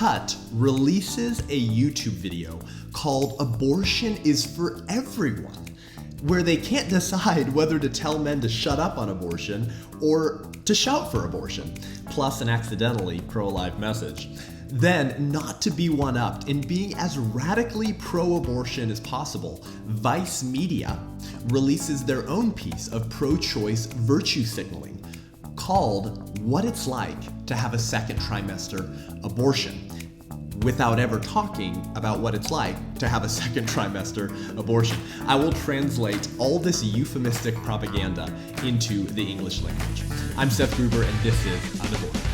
Cut releases a YouTube video called Abortion is for Everyone, where they can't decide whether to tell men to shut up on abortion or to shout for abortion, plus an accidentally pro-life message. Then, not to be one-upped, in being as radically pro-abortion as possible, Vice Media releases their own piece of pro-choice virtue signaling called What It's Like to Have a Second Trimester Abortion, without ever talking about what it's like to have a second trimester abortion. I will translate all this euphemistic propaganda into the English language. I'm Seth Gruber, and this is UnAborted.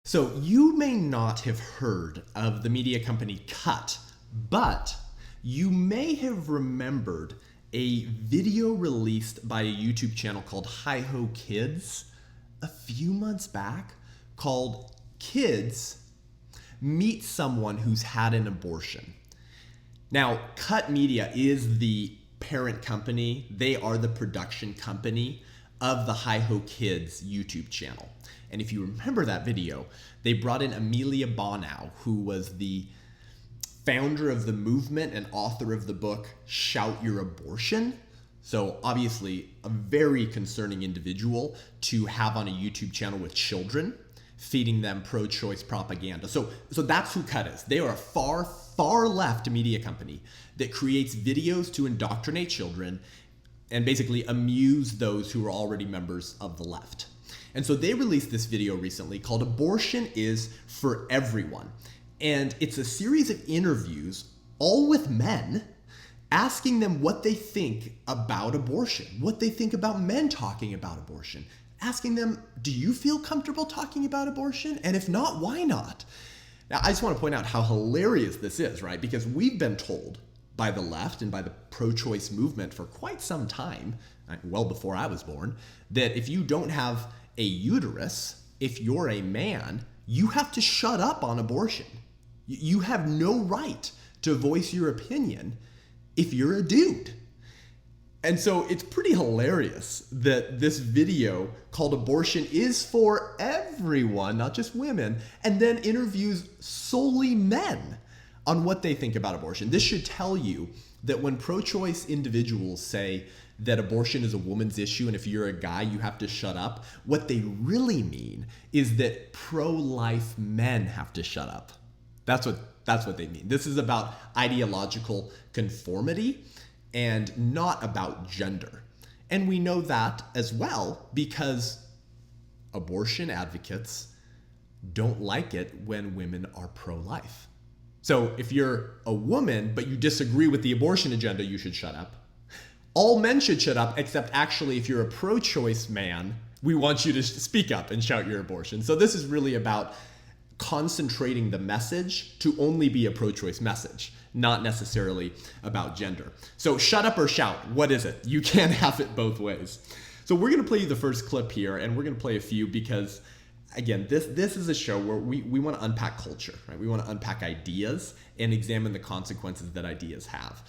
So you may not have heard of the media company Cut, but you may have remembered a video released by a YouTube channel called Hi-Ho Kids a few months back called Kids Meet Someone Who's Had an Abortion. Now, Cut Media is the parent company. They are the production company of the Hi-Ho Kids YouTube channel. And if you remember that video, they brought in Amelia Bonnow, who was the founder of the movement and author of the book Shout Your Abortion. So obviously a very concerning individual to have on a YouTube channel with children, feeding them pro-choice propaganda. So that's who Cut is. They are a far left media company that creates videos to indoctrinate children and basically amuse those who are already members of the left. And so they released this video recently called Abortion is for Everyone. And it's a series of interviews, all with men, asking them what they think about abortion, what they think about men talking about abortion, asking them, do you feel comfortable talking about abortion? And if not, why not? Now, I just want to point out how hilarious this is, right? Because we've been told by the left and by the pro-choice movement for quite some time, well before I was born, that if you don't have a uterus, if you're a man, you have to shut up on abortion. You have no right to voice your opinion if you're a dude. And so it's pretty hilarious that this video called Abortion is for Everyone, not just women, and then interviews solely men on what they think about abortion. This should tell you that when pro-choice individuals say that abortion is a woman's issue and if you're a guy you have to shut up, what they really mean is that pro-life men have to shut up. That's what they mean. This is about ideological conformity and not about gender. And we know that as well because abortion advocates don't like it when women are pro-life. So if you're a woman but you disagree with the abortion agenda, you should shut up. All men should shut up, except actually if you're a pro-choice man, we want you to speak up and shout your abortion. So this is really about concentrating the message to only be a pro-choice message, not necessarily about gender. So shut up or shout, what is it? You can't have it both ways. So we're gonna play you the first clip here, and we're gonna play a few because, again, this is a show where we wanna unpack culture, right? We wanna unpack ideas and examine the consequences that ideas have.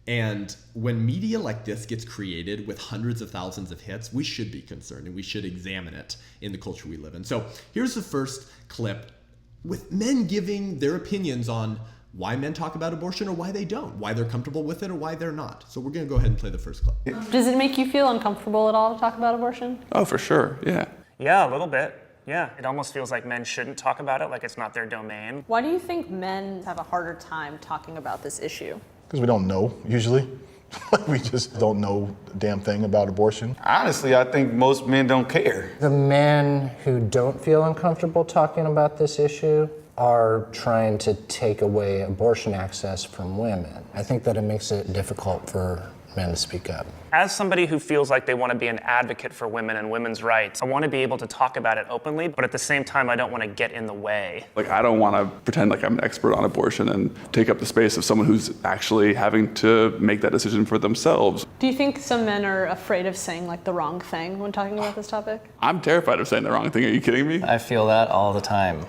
And when media like this gets created with hundreds of thousands of hits, we should be concerned and we should examine it in the culture we live in. So here's the first clip with men giving their opinions on why men talk about abortion or why they don't, why they're comfortable with it or why they're not. So we're gonna go ahead and play the first clip. Does it make you feel uncomfortable at all to talk about abortion? Oh, for sure, yeah. Yeah, a little bit. Yeah, it almost feels like men shouldn't talk about it, like it's not their domain. Why do you think men have a harder time talking about this issue? Because we don't know, usually. We just don't know a damn thing about abortion. Honestly, I think most men don't care. The men who don't feel uncomfortable talking about this issue are trying to take away abortion access from women. I think that it makes it difficult for men to speak up. As somebody who feels like they want to be an advocate for women and women's rights, I want to be able to talk about it openly, but at the same time, I don't want to get in the way. Like, I don't want to pretend like I'm an expert on abortion and take up the space of someone who's actually having to make that decision for themselves. Do you think some men are afraid of saying like the wrong thing when talking about this topic? I'm terrified of saying the wrong thing. Are you kidding me? I feel that all the time.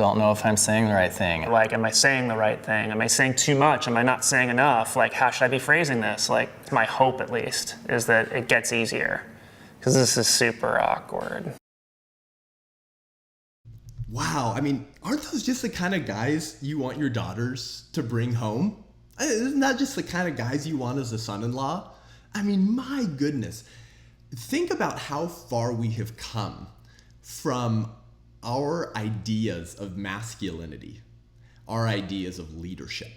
don't know if I'm saying the right thing. Like, am I saying the right thing? Am I saying too much? Am I not saying enough? Like, how should I be phrasing this? Like, my hope, at least, is that it gets easier, because this is super awkward. Wow, I mean, aren't those just the kind of guys you want your daughters to bring home? Isn't that just the kind of guys you want as a son-in-law? I mean, my goodness. Think about how far we have come from our ideas of masculinity, our ideas of leadership.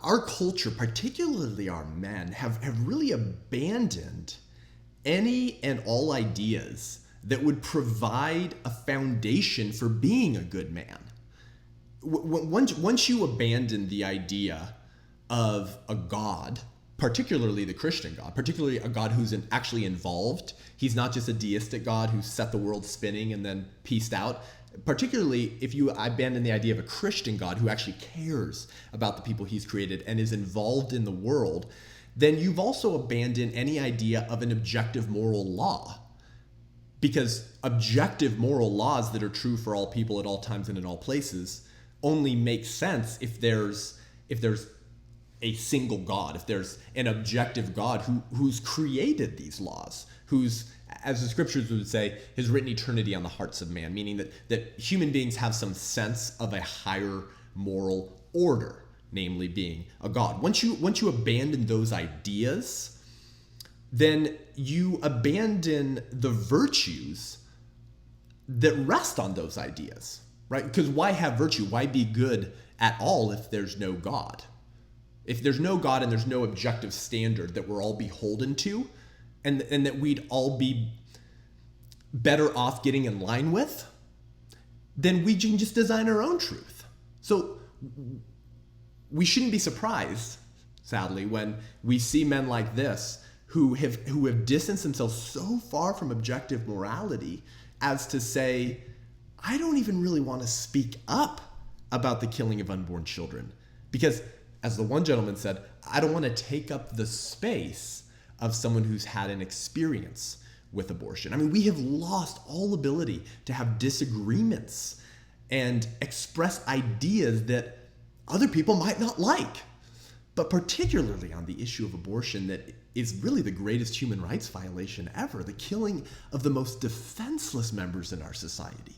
Our culture, particularly our men, have really abandoned any and all ideas that would provide a foundation for being a good man. Once you abandon the idea of a God, particularly the Christian God, particularly a God who's actually involved, he's not just a deistic God who set the world spinning and then peaced out. Particularly if you abandon the idea of a Christian God who actually cares about the people he's created and is involved in the world, then you've also abandoned any idea of an objective moral law. Because objective moral laws that are true for all people at all times and in all places only make sense if there's a single God, if there's an objective God who's created these laws, who's, as the scriptures would say, has written eternity on the hearts of man, meaning that human beings have some sense of a higher moral order, namely being a God. Once you abandon those ideas, then you abandon the virtues that rest on those ideas, right? Because why have virtue? Why be good at all if there's no God? If there's no God and there's no objective standard that we're all beholden to, and that we'd all be better off getting in line with, then we can just design our own truth. So we shouldn't be surprised, sadly, when we see men like this who have distanced themselves so far from objective morality as to say, I don't even really want to speak up about the killing of unborn children. Because, as the one gentleman said, I don't want to take up the space of someone who's had an experience with abortion. I mean, we have lost all ability to have disagreements and express ideas that other people might not like. But particularly on the issue of abortion, that is really the greatest human rights violation ever, the killing of the most defenseless members in our society.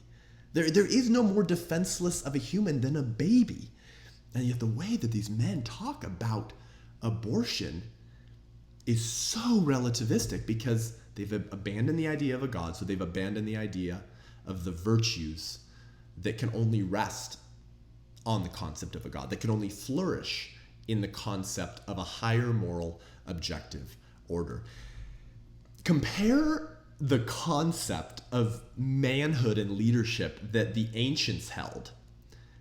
There is no more defenseless of a human than a baby. And yet the way that these men talk about abortion is so relativistic because they've abandoned the idea of a God, so they've abandoned the idea of the virtues that can only rest on the concept of a God, that can only flourish in the concept of a higher moral objective order. Compare the concept of manhood and leadership that the ancients held,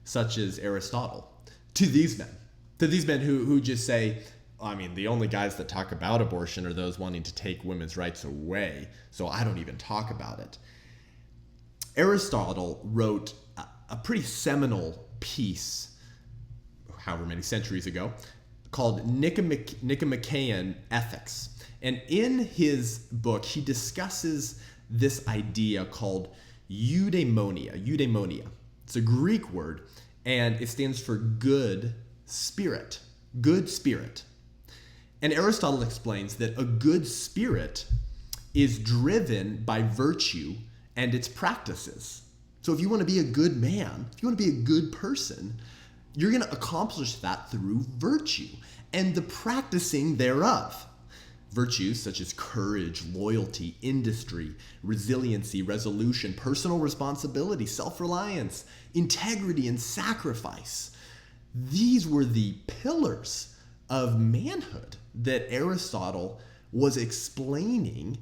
such as Aristotle, to these men who just say, I mean, the only guys that talk about abortion are those wanting to take women's rights away, so I don't even talk about it. Aristotle wrote a pretty seminal piece, however many centuries ago, called Nicomachean Ethics. And in his book, he discusses this idea called eudaimonia. It's a Greek word, and it stands for good spirit. Good spirit. And Aristotle explains that a good spirit is driven by virtue and its practices. So if you want to be a good man, if you want to be a good person, you're going to accomplish that through virtue and the practicing thereof. Virtues such as courage, loyalty, industry, resiliency, resolution, personal responsibility, self-reliance, integrity, and sacrifice. These were the pillars of manhood that Aristotle was explaining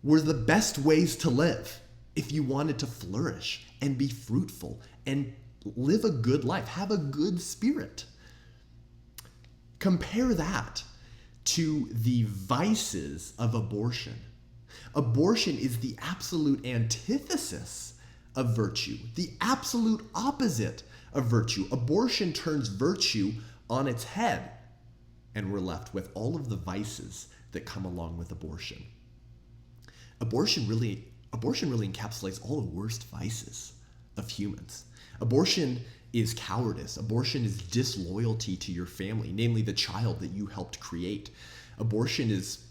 were the best ways to live if you wanted to flourish and be fruitful and live a good life, have a good spirit. Compare that to the vices of abortion. Abortion is the absolute antithesis of virtue, the absolute opposite of virtue. Abortion turns virtue on its head, and we're left with all of the vices that come along with abortion. Abortion really encapsulates all the worst vices of humans. Abortion is cowardice. Abortion is disloyalty to your family, namely the child that you helped create. Abortion is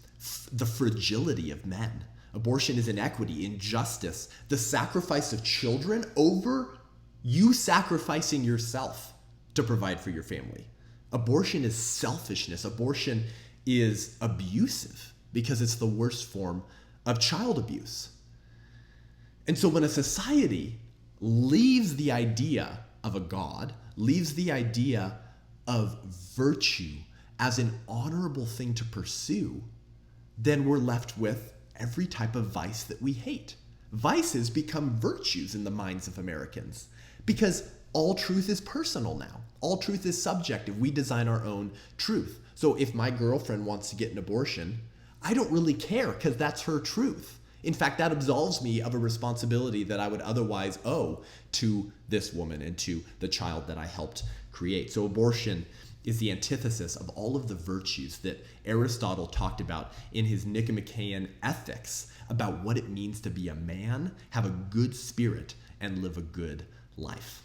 the fragility of men. Abortion is inequity, injustice, the sacrifice of children over you sacrificing yourself to provide for your family. Abortion is selfishness. Abortion is abusive because it's the worst form of child abuse. And so when a society leaves the idea of a God, leaves the idea of virtue as an honorable thing to pursue, then we're left with every type of vice that we hate. Vices become virtues in the minds of Americans because all truth is personal now. All truth is subjective. We design our own truth. So if my girlfriend wants to get an abortion, I don't really care because that's her truth. In fact, that absolves me of a responsibility that I would otherwise owe to this woman and to the child that I helped create. So abortion is the antithesis of all of the virtues that Aristotle talked about in his Nicomachean Ethics about what it means to be a man, have a good spirit, and live a good life.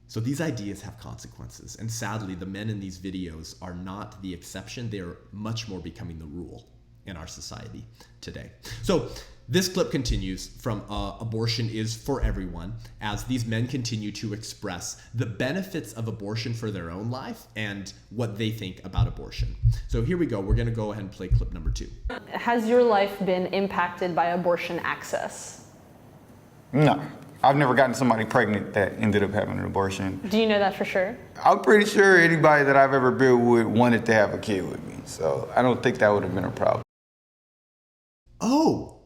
So these ideas have consequences, and sadly, the men in these videos are not the exception. They are much more becoming the rule in our society today. So this clip continues from Abortion is for Everyone as these men continue to express the benefits of abortion for their own life and what they think about abortion. So here we go. We're going to go ahead and play clip number 2. Has your life been impacted by abortion access? No. I've never gotten somebody pregnant that ended up having an abortion. Do you know that for sure? I'm pretty sure anybody that I've ever been with wanted to have a kid with me, so I don't think that would have been a problem. Oh,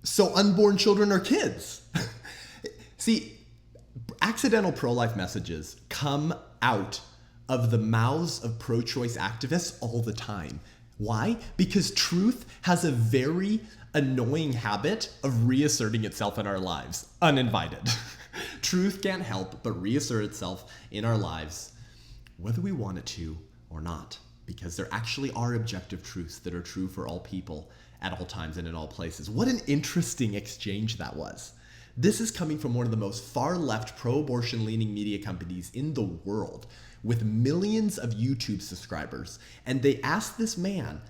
so unborn children are kids. See, accidental pro-life messages come out of the mouths of pro-choice activists all the time. Why? Because truth has a very annoying habit of reasserting itself in our lives, uninvited. Truth can't help but reassert itself in our lives, whether we want it to or not, because there actually are objective truths that are true for all people at all times and in all places. What an interesting exchange that was. This is coming from one of the most far-left pro-abortion leaning media companies in the world with millions of YouTube subscribers. And they asked this man,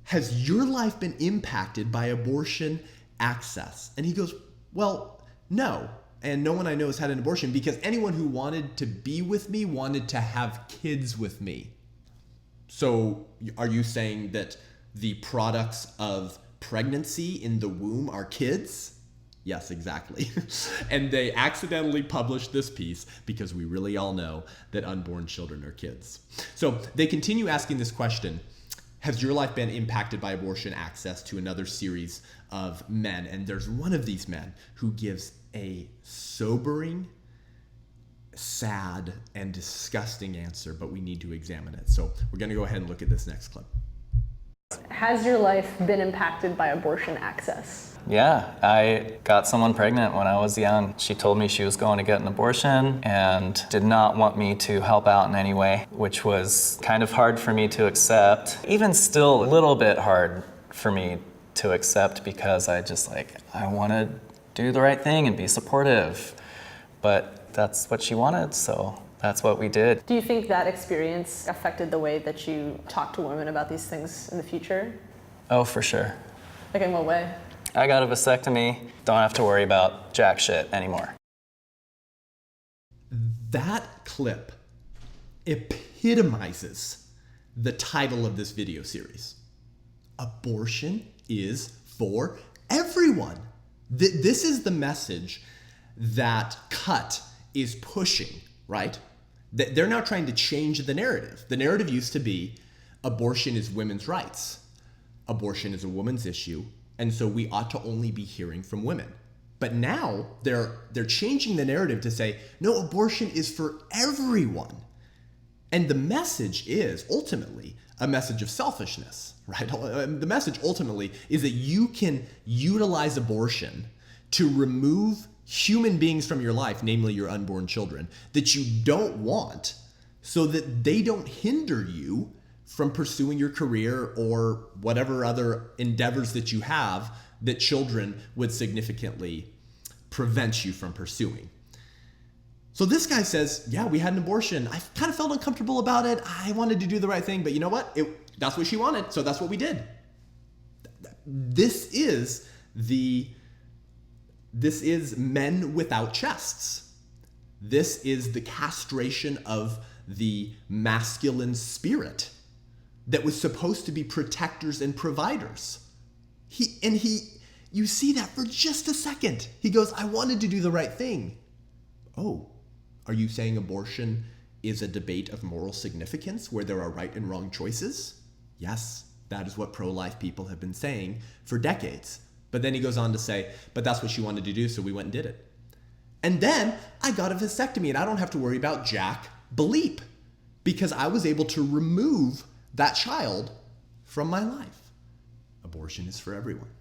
has your life been impacted by abortion access? And he goes, well, no. And no one I know has had an abortion because anyone who wanted to be with me wanted to have kids with me. So are you saying that the products of pregnancy in the womb are kids? Yes, exactly. And they accidentally published this piece because we really all know that unborn children are kids. So they continue asking this question, has your life been impacted by abortion access, to another series of men? And there's one of these men who gives a sobering, sad, and disgusting answer, but we need to examine it. So we're going to go ahead and look at this next clip. Has your life been impacted by abortion access? Yeah, I got someone pregnant when I was young. She told me she was going to get an abortion and did not want me to help out in any way, which was kind of hard for me to accept. Even still a little bit hard for me to accept because I want to do the right thing and be supportive. But that's what she wanted, so that's what we did. Do you think that experience affected the way that you talk to women about these things in the future? Oh, for sure. Like in what way? I got a vasectomy, don't have to worry about jack shit anymore. That clip epitomizes the title of this video series. Abortion is for everyone. This is the message that CUT is pushing, right? They're now trying to change the narrative. The narrative used to be abortion is women's rights. Abortion is a woman's issue, and so we ought to only be hearing from women. But now they're changing the narrative to say, no, abortion is for everyone. And the message is ultimately a message of selfishness, right? The message ultimately is that you can utilize abortion to remove human beings from your life, namely your unborn children, that you don't want, so that they don't hinder you from pursuing your career or whatever other endeavors that you have that children would significantly prevent you from pursuing. So this guy says, yeah, we had an abortion. I kind of felt uncomfortable about it. I wanted to do the right thing, but you know what? That's what she wanted, so that's what we did. This is men without chests. This is the castration of the masculine spirit that was supposed to be protectors and providers. You see that for just a second. He goes, I wanted to do the right thing. Oh, are you saying abortion is a debate of moral significance where there are right and wrong choices? Yes, that is what pro-life people have been saying for decades. But then he goes on to say, but that's what she wanted to do, so we went and did it. And then I got a vasectomy and I don't have to worry about jack bleep because I was able to remove that child from my life. Abortion is for everyone.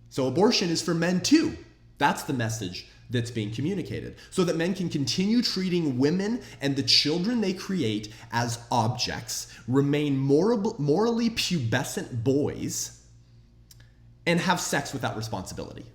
So abortion is for men too. That's the message that's being communicated, so that men can continue treating women and the children they create as objects, remain morally pubescent boys, and have sex without responsibility.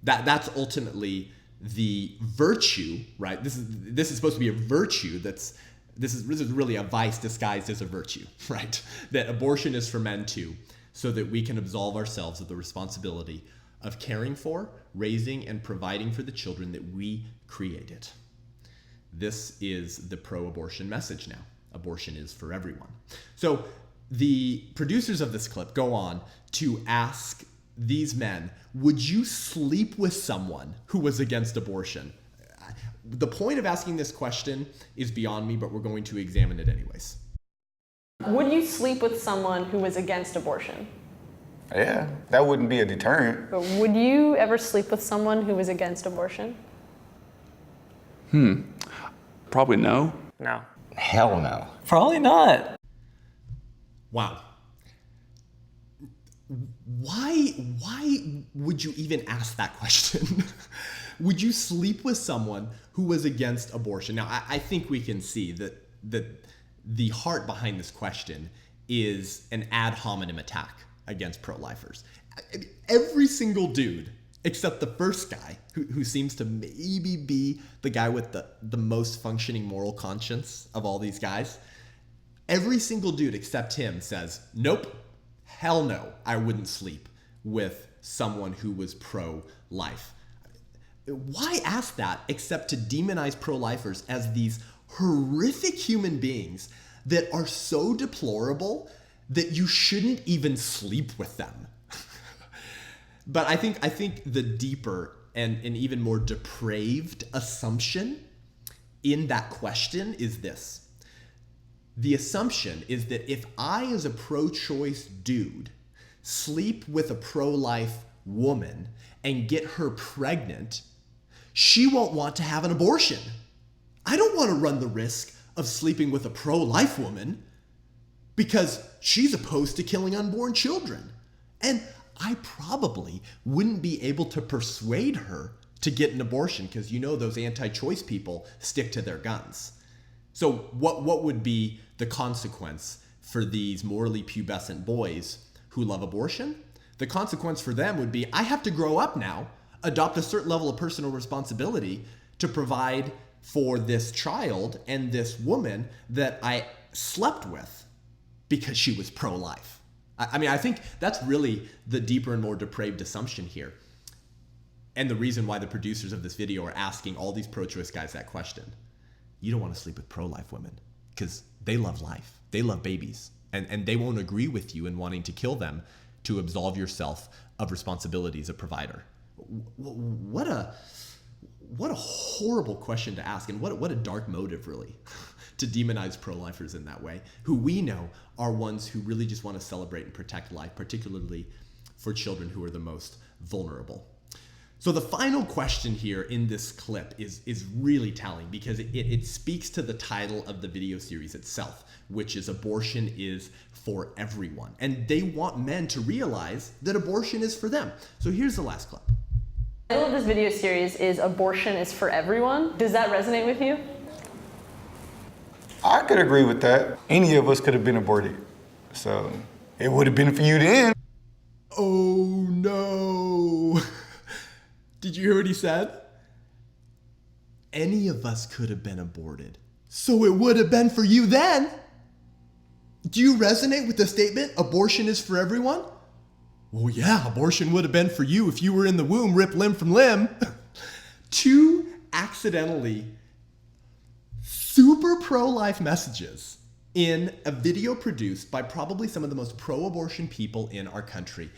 That's ultimately the virtue, right? This is supposed to be a virtue. This is really a vice disguised as a virtue, right? That abortion is for men too, so that we can absolve ourselves of the responsibility of caring for, raising, and providing for the children that we created. This is the pro-abortion message now. Abortion is for everyone. So the producers of this clip go on to ask these men, would you sleep with someone who was against abortion? The point of asking this question is beyond me, but we're going to examine it anyways. Would you sleep with someone who was against abortion? Yeah, that wouldn't be a deterrent. But would you ever sleep with someone who was against abortion? Probably no. No. Hell no. Probably not. Wow. Why would you even ask that question? Would you sleep with someone who was against abortion? Now, I think we can see that the heart behind this question is an ad hominem attack against pro-lifers. Every single dude, except the first guy, who seems to maybe be the guy with the most functioning moral conscience of all these guys, every single dude except him says, nope, hell no, I wouldn't sleep with someone who was pro-life. Why ask that except to demonize pro-lifers as these horrific human beings that are so deplorable that you shouldn't even sleep with them? But I think the deeper and even more depraved assumption in that question is this. The assumption is that if I, as a pro-choice dude, sleep with a pro-life woman and get her pregnant, she won't want to have an abortion. I don't want to run the risk of sleeping with a pro-life woman because she's opposed to killing unborn children. And I probably wouldn't be able to persuade her to get an abortion because those anti-choice people stick to their guns. So what would be the consequence for these morally pubescent boys who love abortion? The consequence for them would be, I have to grow up now, adopt a certain level of personal responsibility to provide for this child and this woman that I slept with because she was pro-life. I think that's really the deeper and more depraved assumption here. And the reason why the producers of this video are asking all these pro-choice guys that question. You don't want to sleep with pro-life women because they love life. They love babies. And they won't agree with you in wanting to kill them to absolve yourself of responsibility as a provider. What a horrible question to ask, and what a dark motive, really, to demonize pro-lifers in that way, who we know are ones who really just want to celebrate and protect life, particularly for children who are the most vulnerable. So the final question here in this clip is really telling because it speaks to the title of the video series itself, which is Abortion is for Everyone. And they want men to realize that abortion is for them. So here's the last clip. The title of this video series is Abortion is for Everyone. Does that resonate with you? I could agree with that. Any of us could have been aborted. So it would have been for you then. Oh no. Did you hear what he said? any of us could have been aborted. So it would have been for you then. Do you resonate with the statement, abortion is for everyone? Well, yeah, abortion would have been for you if you were in the womb, rip limb from limb. Two accidentally super pro-life messages in a video produced by probably some of the most pro-abortion people in our country.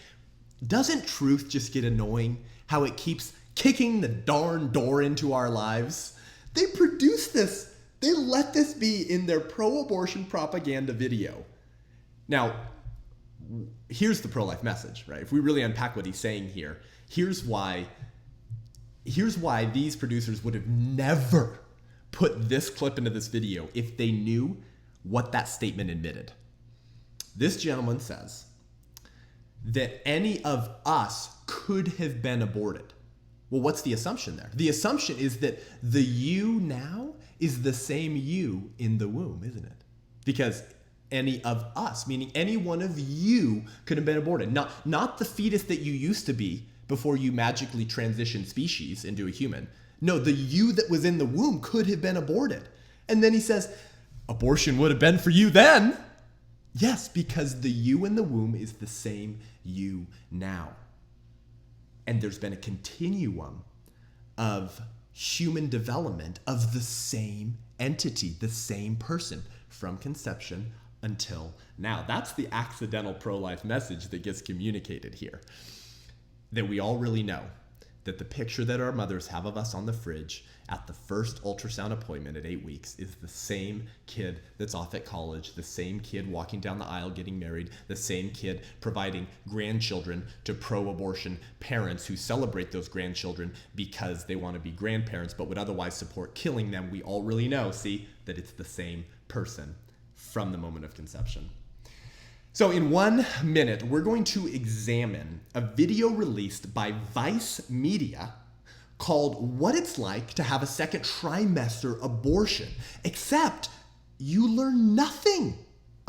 Doesn't truth just get annoying? How it keeps kicking the darn door into our lives? They produced this. They let this be in their pro-abortion propaganda video. Now, here's the pro-life message, right? If we really unpack what he's saying here, here's why these producers would have never put this clip into this video if they knew what that statement admitted. This gentleman says that any of us could have been aborted. Well, what's the assumption there? The assumption is that the you now is the same you in the womb, isn't it? Because any of us, meaning any one of you, could have been aborted. Not the fetus that you used to be before you magically transitioned species into a human. No, the you that was in the womb could have been aborted. And then he says, abortion would have been for you then. Yes, because the you in the womb is the same you now. And there's been a continuum of human development of the same entity, the same person, from conception until now. That's the accidental pro-life message that gets communicated here. That we all really know that the picture that our mothers have of us on the fridge at the first ultrasound appointment at 8 weeks is the same kid that's off at college, the same kid walking down the aisle getting married, the same kid providing grandchildren to pro-abortion parents who celebrate those grandchildren because they want to be grandparents but would otherwise support killing them. We all really know, see, that it's the same person from the moment of conception. So in 1 minute, we're going to examine a video released by Vice Media called What It's Like to Have a Second Trimester Abortion, except you learn nothing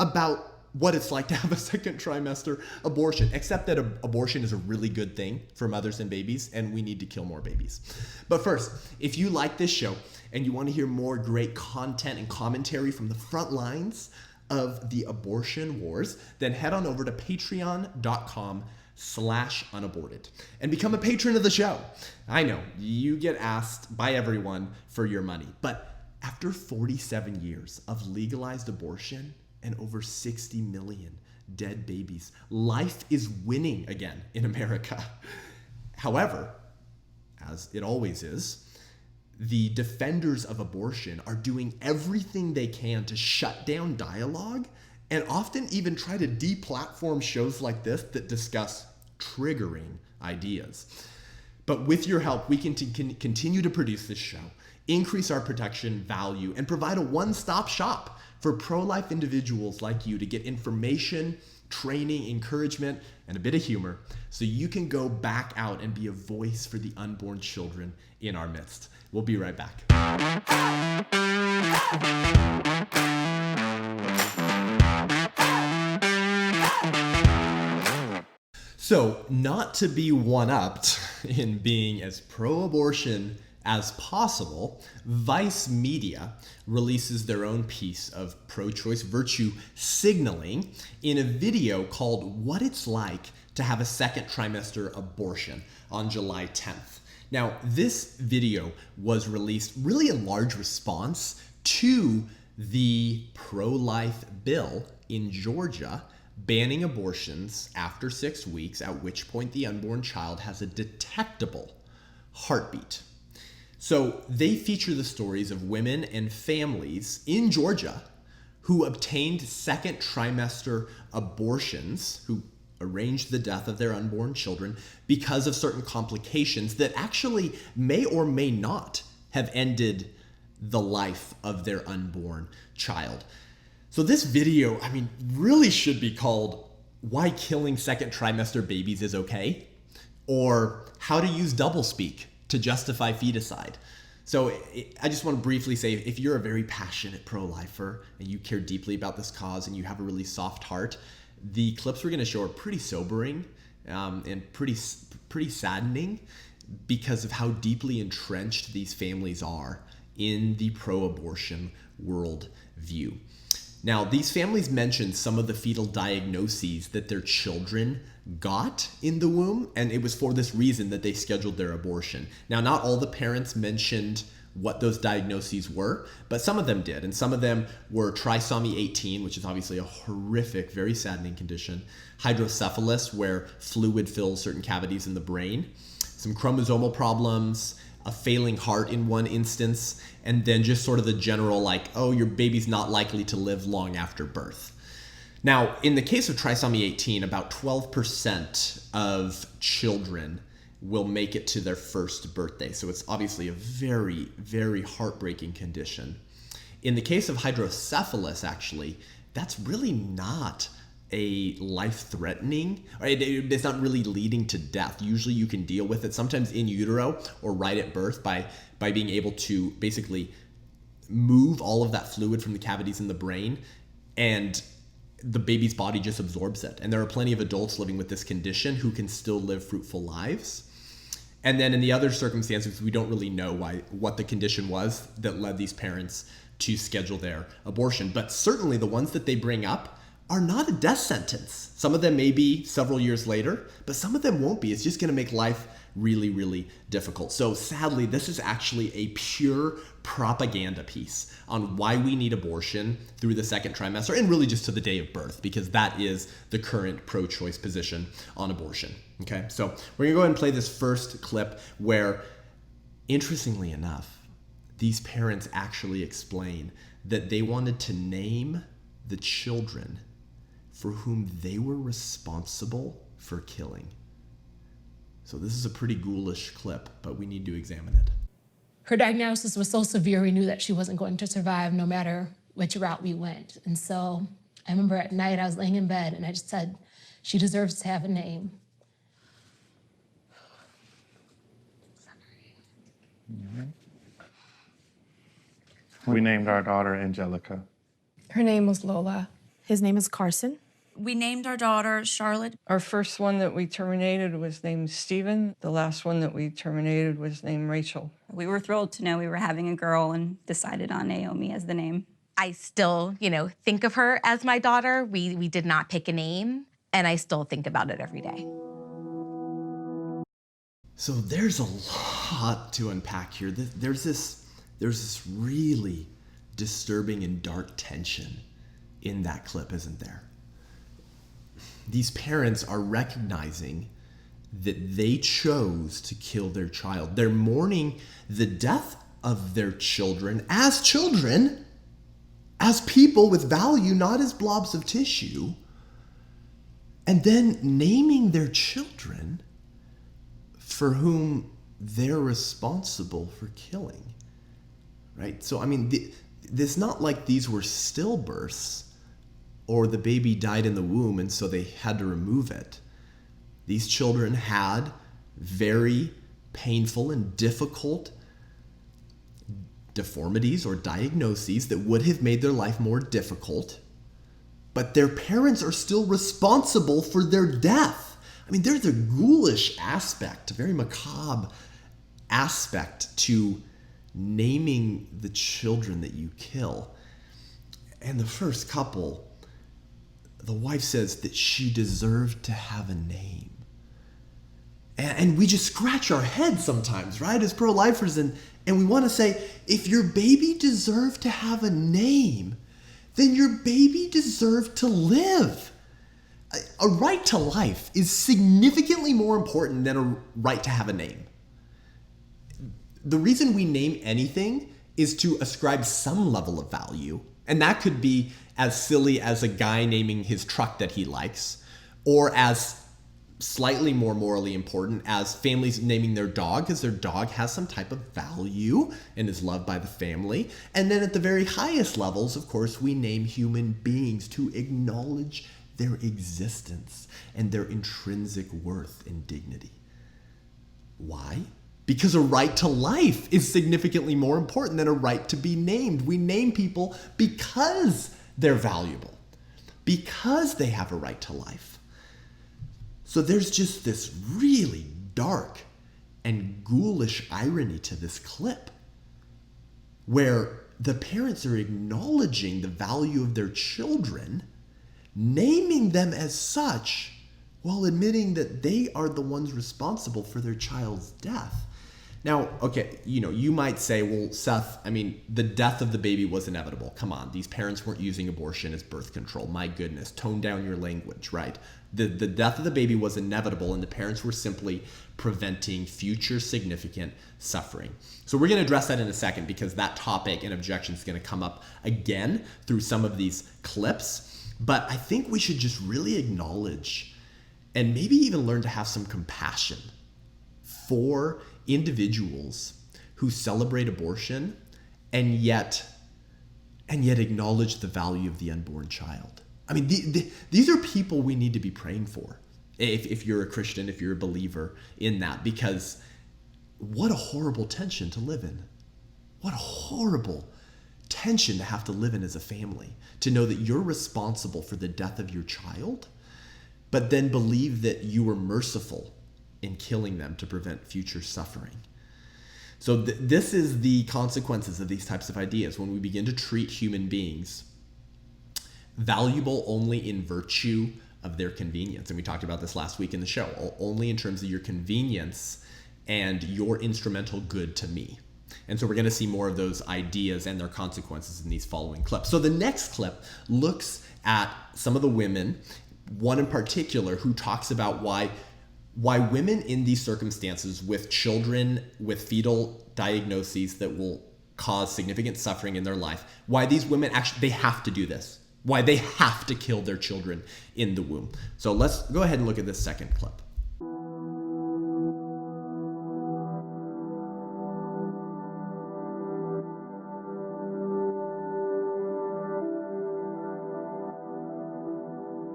about what it's like to have a second trimester abortion, except that abortion is a really good thing for mothers and babies, and we need to kill more babies. But first, if you like this show and you want to hear more great content and commentary from the front lines of the abortion wars, then head on over to patreon.com/unaborted and become a patron of the show. I know, you get asked by everyone for your money, but after 47 years of legalized abortion and over 60 million dead babies, life is winning again in America. However, as it always is, the defenders of abortion are doing everything they can to shut down dialogue and often even try to deplatform shows like this that discuss triggering ideas. But with your help, we can continue to produce this show, increase our protection value, and provide a one-stop shop for pro-life individuals like you to get information, training, encouragement, and a bit of humor so you can go back out and be a voice for the unborn children in our midst. We'll be right back. So, not to be one-upped in being as pro-abortion as possible, Vice Media releases their own piece of pro-choice virtue signaling in a video called What It's Like to Have a Second Trimester Abortion on July 10th. Now, this video was released really in large response to the pro-life bill in Georgia banning abortions after 6 weeks, at which point the unborn child has a detectable heartbeat. So they feature the stories of women and families in Georgia who obtained second trimester abortions, who arranged the death of their unborn children because of certain complications that actually may or may not have ended the life of their unborn child. So this video, really should be called Why Killing Second Trimester Babies is Okay, or How to Use Doublespeak to Justify Feticide. So I just want to briefly say, if you're a very passionate pro-lifer and you care deeply about this cause and you have a really soft heart, the clips we're going to show are pretty sobering and pretty saddening because of how deeply entrenched these families are in the pro-abortion worldview. Now, these families mentioned some of the fetal diagnoses that their children got in the womb, and it was for this reason that they scheduled their abortion. Now, not all the parents mentioned what those diagnoses were, but some of them did, and some of them were trisomy 18, which is obviously a horrific, very saddening condition, hydrocephalus, where fluid fills certain cavities in the brain, some chromosomal problems, a failing heart in one instance, and then just sort of the general like, oh, your baby's not likely to live long after birth. Now, in the case of trisomy 18, about 12% of children will make it to their first birthday. So it's obviously a very, very heartbreaking condition. In the case of hydrocephalus, actually, that's really not a life-threatening, or it's not really leading to death. Usually you can deal with it, sometimes in utero or right at birth, by being able to basically move all of that fluid from the cavities in the brain, and the baby's body just absorbs it. And there are plenty of adults living with this condition who can still live fruitful lives. And then in the other circumstances, we don't really know what the condition was that led these parents to schedule their abortion. But certainly the ones that they bring up are not a death sentence. Some of them may be several years later, but some of them won't be. It's just going to make life really, really difficult. So sadly, this is actually a pure propaganda piece on why we need abortion through the second trimester, and really just to the day of birth, because that is the current pro-choice position on abortion. Okay, so we're gonna go ahead and play this first clip where, interestingly enough, these parents actually explain that they wanted to name the children for whom they were responsible for killing. So this is a pretty ghoulish clip, but we need to examine it. Her diagnosis was so severe, we knew that she wasn't going to survive no matter which route we went. And so I remember at night I was laying in bed and I just said, she deserves to have a name. We named our daughter Angelica. Her name was Lola. His name is Carson. We named our daughter Charlotte. Our first one that we terminated was named Stephen. The last one that we terminated was named Rachel. We were thrilled to know we were having a girl and decided on Naomi as the name. I still, think of her as my daughter. We did not pick a name, and I still think about it every day. So there's a lot to unpack here. There's this really disturbing and dark tension in that clip, isn't there? These parents are recognizing that they chose to kill their child. They're mourning the death of their children, as people with value, not as blobs of tissue, and then naming their children for whom they're responsible for killing, right? So, it's not like these were stillbirths or the baby died in the womb and so they had to remove it. These children had very painful and difficult deformities or diagnoses that would have made their life more difficult, but their parents are still responsible for their death. There's a ghoulish aspect, a very macabre aspect to naming the children that you kill. And the first couple, the wife says that she deserved to have a name. And we just scratch our heads sometimes, right, as pro-lifers, and we want to say, if your baby deserved to have a name, then your baby deserved to live. A right to life is significantly more important than a right to have a name. The reason we name anything is to ascribe some level of value. And that could be as silly as a guy naming his truck that he likes, or as slightly more morally important as families naming their dog because their dog has some type of value and is loved by the family. And then at the very highest levels, of course, we name human beings to acknowledge their existence and their intrinsic worth and dignity. Why? Because a right to life is significantly more important than a right to be named. We name people because they're valuable, because they have a right to life. So there's just this really dark and ghoulish irony to this clip. where the parents are acknowledging the value of their children, naming them as such, while admitting that they are the ones responsible for their child's death. Now, okay, you might say, well, Seth, I mean, the death of the baby was inevitable. Come on, these parents weren't using abortion as birth control. My goodness, tone down your language, right? The death of the baby was inevitable, and the parents were simply preventing future significant suffering. So we're going to address that in a second, because that topic and objection is going to come up again through some of these clips. But I think we should just really acknowledge and maybe even learn to have some compassion for individuals who celebrate abortion and yet acknowledge the value of the unborn child. I mean, these are people we need to be praying for if you're a Christian, if you're a believer in that, because what a horrible tension to live in. What a horrible tension to have to live in as a family, to know that you're responsible for the death of your child, but then believe that you were merciful in killing them to prevent future suffering. So this is the consequences of these types of ideas when we begin to treat human beings valuable only in virtue of their convenience. And we talked about this last week in the show, only in terms of your convenience and your instrumental good to me. And so we're going to see more of those ideas and their consequences in these following clips. So the next clip looks at some of the women, one in particular who talks about why women in these circumstances with children with fetal diagnoses that will cause significant suffering in their life, why these women actually, they have to do this, why they have to kill their children in the womb. So let's go ahead and look at this second clip.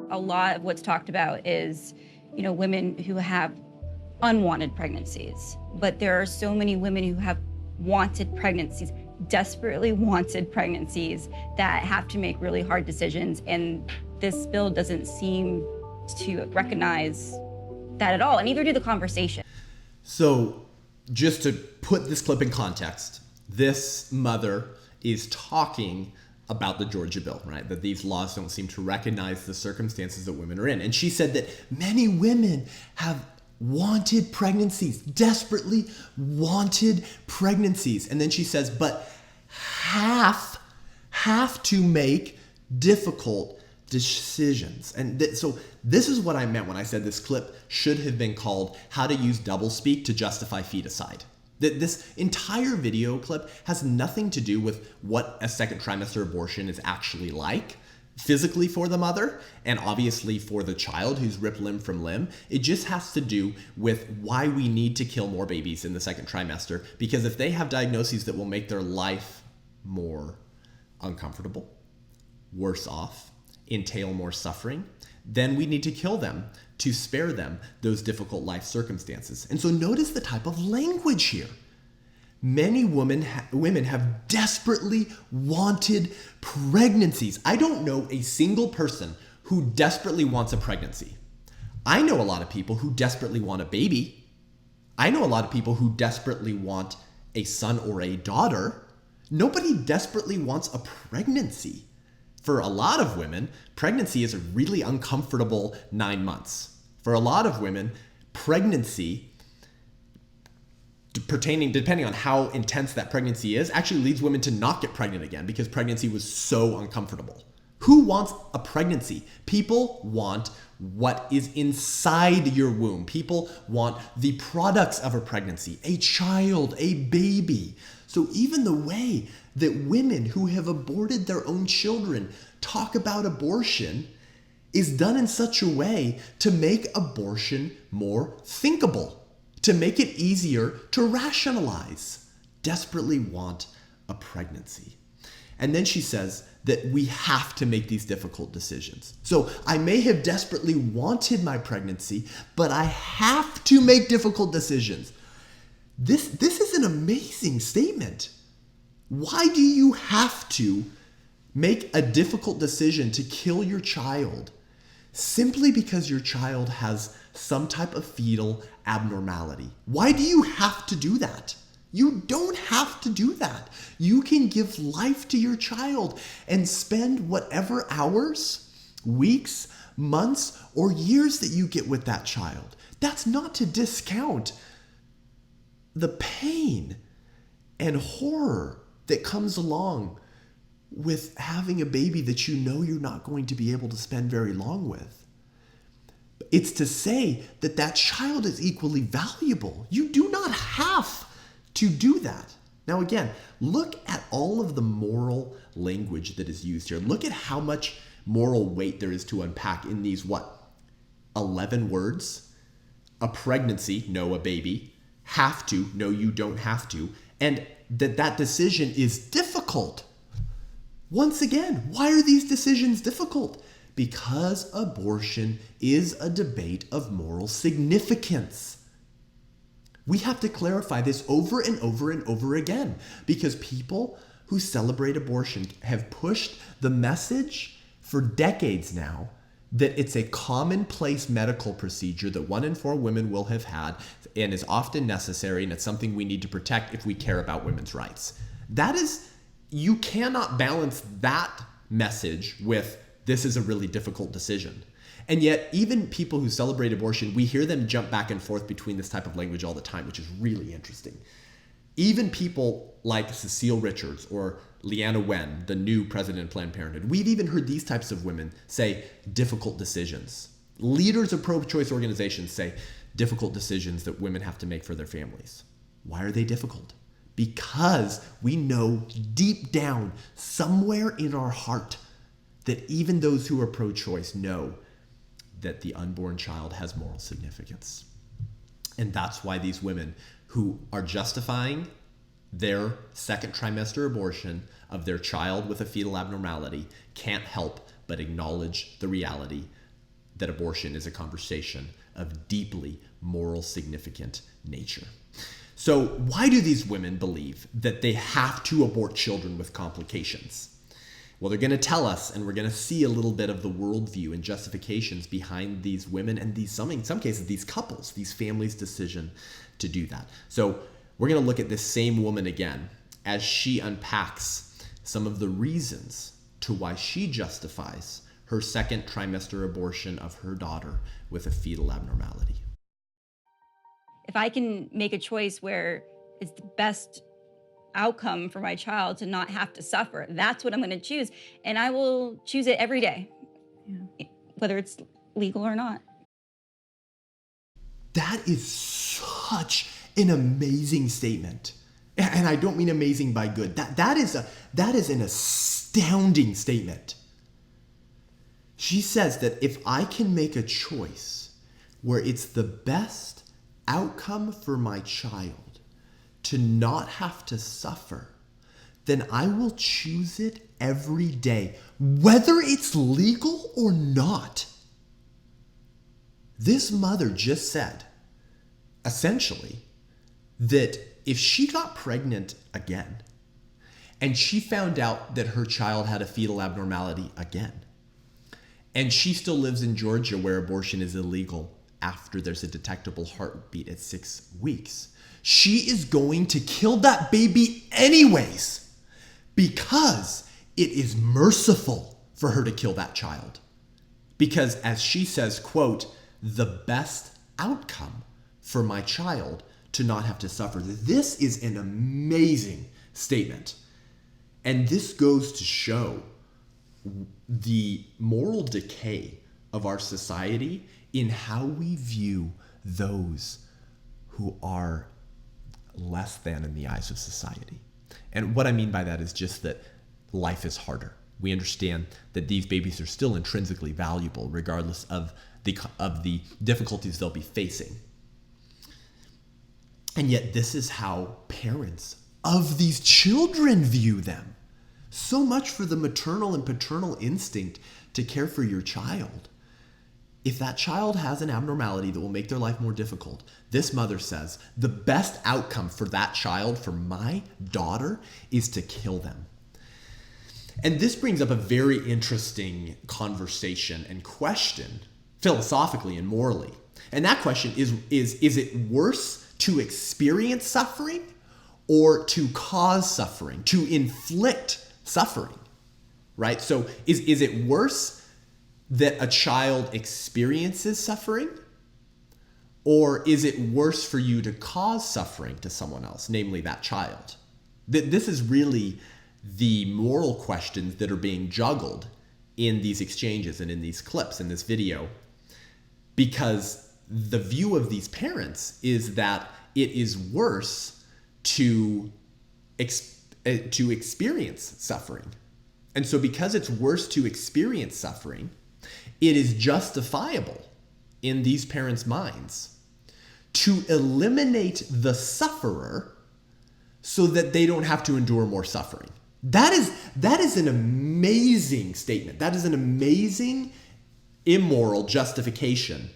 A lot of what's talked about is, women who have unwanted pregnancies. But there are so many women who have wanted pregnancies, desperately wanted pregnancies, that have to make really hard decisions. And this bill doesn't seem to recognize that at all, and neither do the conversation. So just to put this clip in context, this mother is talking about the Georgia bill, right? That these laws don't seem to recognize the circumstances that women are in. And she said that many women have wanted pregnancies, desperately wanted pregnancies. And then she says, but have to make difficult decisions. And so this is what I meant when I said this clip should have been called How to Use Doublespeak to Justify Feticide. This entire video clip has nothing to do with what a second trimester abortion is actually like, physically for the mother, and obviously for the child who's ripped limb from limb. It just has to do with why we need to kill more babies in the second trimester, because if they have diagnoses that will make their life more uncomfortable, worse off, entail more suffering, then we need to kill them to spare them those difficult life circumstances. And so notice the type of language here. Many women have desperately wanted pregnancies. I don't know a single person who desperately wants a pregnancy. I know a lot of people who desperately want a baby. I know a lot of people who desperately want a son or a daughter. Nobody desperately wants a pregnancy. For a lot of women, pregnancy is a really uncomfortable 9 months. For a lot of women, pregnancy, depending on how intense that pregnancy is, actually leads women to not get pregnant again because pregnancy was so uncomfortable. Who wants a pregnancy? People want what is inside your womb. People want the products of a pregnancy, a child, a baby. So even the way that women who have aborted their own children talk about abortion is done in such a way to make abortion more thinkable, to make it easier to rationalize. Desperately want a pregnancy. And then she says that we have to make these difficult decisions. So I may have desperately wanted my pregnancy, but I have to make difficult decisions. This is an amazing statement. Why do you have to make a difficult decision to kill your child simply because your child has some type of fetal abnormality? Why do you have to do that? You don't have to do that. You can give life to your child and spend whatever hours, weeks, months, or years that you get with that child. That's not to discount the pain and horror that comes along with having a baby that you know you're not going to be able to spend very long with. It's to say that that child is equally valuable. You do not have to do that. Now again, look at all of the moral language that is used here. Look at how much moral weight there is to unpack in these, 11 words? A pregnancy, no, a baby. Have to, no, you don't have to. And that decision is difficult. Once again, why are these decisions difficult? Because abortion is a debate of moral significance. We have to clarify this over and over and over again, because people who celebrate abortion have pushed the message for decades now that it's a commonplace medical procedure that 1 in 4 women will have had and is often necessary, and it's something we need to protect if we care about women's rights. You cannot balance that message with this is a really difficult decision. And yet, even people who celebrate abortion, we hear them jump back and forth between this type of language all the time, which is really interesting. Even people like Cecile Richards or Leanna Wen, the new president of Planned Parenthood, we've even heard these types of women say difficult decisions. Leaders of pro-choice organizations say difficult decisions that women have to make for their families. Why are they difficult? Because we know deep down, somewhere in our heart, that even those who are pro-choice know that the unborn child has moral significance. And that's why these women who are justifying their second trimester abortion of their child with a fetal abnormality can't help but acknowledge the reality that abortion is a conversation of deeply moral significant nature. So why do these women believe that they have to abort children with complications? Well, they're going to tell us, and we're going to see a little bit of the worldview and justifications behind these women and in some cases, these couples, these families' decision to do that. So we're going to look at this same woman again as she unpacks some of the reasons to why she justifies her second trimester abortion of her daughter with a fetal abnormality. If I can make a choice where it's the best outcome for my child to not have to suffer, that's what I'm going to choose. And I will choose it every day, whether it's legal or not. That is such an amazing statement. And I don't mean amazing by good. That is an astounding statement. She says that if I can make a choice where it's the best outcome for my child to not have to suffer, then I will choose it every day, whether it's legal or not. This mother just said, essentially, that if she got pregnant again, and she found out that her child had a fetal abnormality again, and she still lives in Georgia where abortion is illegal after there's a detectable heartbeat at 6 weeks, she is going to kill that baby anyways, because it is merciful for her to kill that child. Because as she says, quote, the best outcome for my child to not have to suffer. This is an amazing statement. And this goes to show the moral decay of our society in how we view those who are less than in the eyes of society. And what I mean by that is just that life is harder. We understand that these babies are still intrinsically valuable regardless of the difficulties they'll be facing. And yet this is how parents of these children view them. So much for the maternal and paternal instinct to care for your child. If that child has an abnormality that will make their life more difficult, this mother says, the best outcome for that child, for my daughter, is to kill them. And this brings up a very interesting conversation and question, philosophically and morally. And that question is it worse to experience suffering or to cause suffering, to inflict suffering, right? So is it worse that a child experiences suffering? Or is it worse for you to cause suffering to someone else, namely that child? This is really the moral questions that are being juggled in these exchanges and in these clips, in this video, because the view of these parents is that it is worse to experience suffering. And so because it's worse to experience suffering, it is justifiable in these parents' minds to eliminate the sufferer so that they don't have to endure more suffering. That is an amazing statement. That is an amazing immoral justification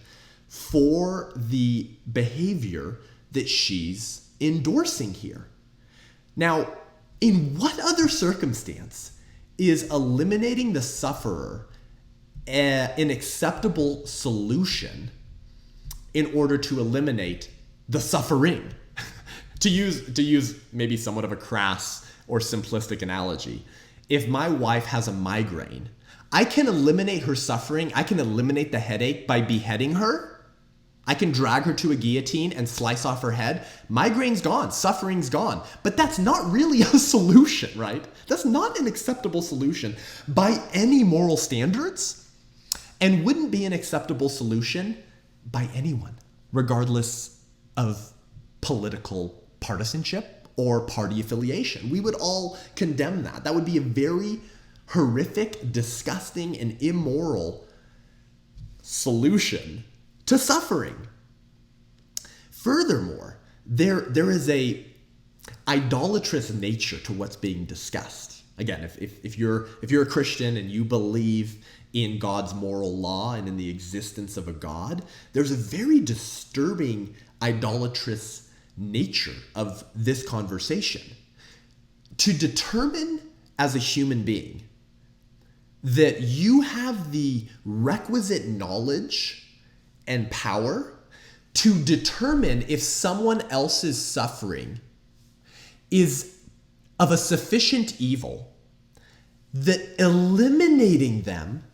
for the behavior that she's endorsing here. Now, in what other circumstance is eliminating the sufferer an acceptable solution in order to eliminate the suffering? to use maybe somewhat of a crass or simplistic analogy, if my wife has a migraine, I can eliminate her suffering, I can eliminate the headache by beheading her. I can drag her to a guillotine and slice off her head. Migraine's gone, suffering's gone. But that's not really a solution, right? That's not an acceptable solution by any moral standards, and wouldn't be an acceptable solution by anyone, regardless of political partisanship or party affiliation. We would all condemn that. That would be a very horrific, disgusting, and immoral solution to suffering. Furthermore, there is a idolatrous nature to what's being discussed. Again, if you're a Christian and you believe in God's moral law and in the existence of a God, there's a very disturbing idolatrous nature of this conversation. To determine as a human being that you have the requisite knowledge and power to determine if someone else's suffering is of a sufficient evil that eliminating them